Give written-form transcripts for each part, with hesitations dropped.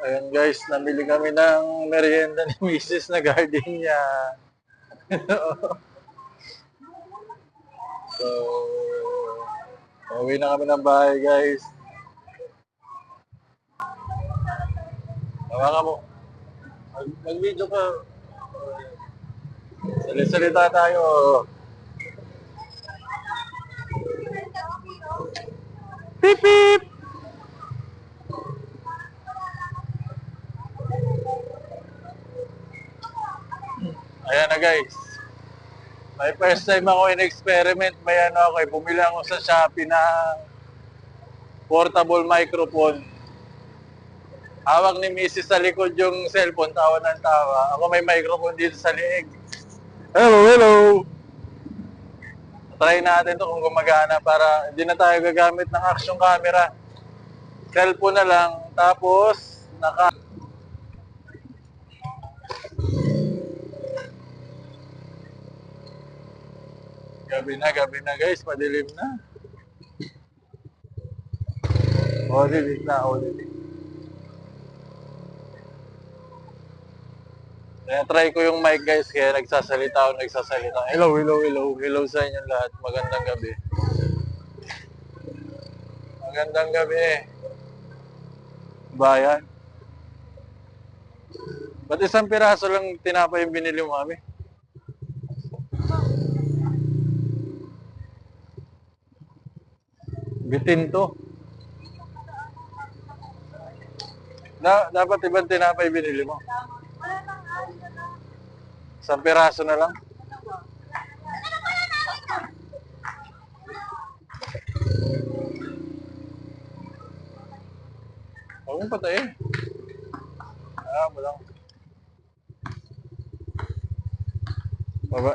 Ayan guys, namili kami ng merienda ni Mrs. na gardenia. So, uwi na kami ng bahay guys. Tawa ka mo. Mag-video ka. Salita tayo. Pip pip! Ayan na guys. May first time ako in-experiment. May ano ako, bumili ako sa Shopee ng portable microphone. Hawak ni Mrs. sa likod yung cellphone, tawa ng tawa. Ako may microphone dito sa liig. Hello, hello! Try natin to kung gumagana para hindi na tayo gagamit ng action camera. Cellphone na lang, tapos gabi na guys, madilim na. Dilim na, dilim. Kaya try ko yung mic guys, kaya nagsasalita. Hello, hello, hello. Hello sa inyo lahat. Magandang gabi. Magandang gabi. Bayan. Ba't isang piraso lang tinapay yung binili mo kami? Bitin to. Dapat ibang tinapay binili mo. Isang piraso na lang. Huwag mong patayin. Mo lang. Baba.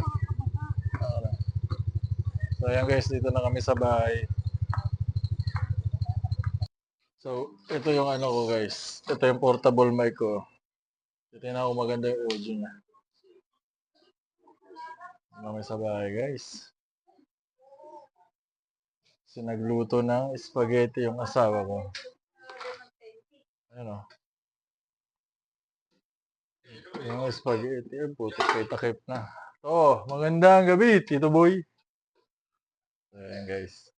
So ayan guys, dito na kami sa bahay. So, ito yung ano ko guys. Ito yung portable mic ko. Tingnan ko maganda yung audio niya. Kami sa bahay guys. Kasi nagluto ng spaghetti yung asawa ko. Ano? Yung spaghetti, putik kay takip na. Oh, magandang gabi, Tito Boy. Ayan guys.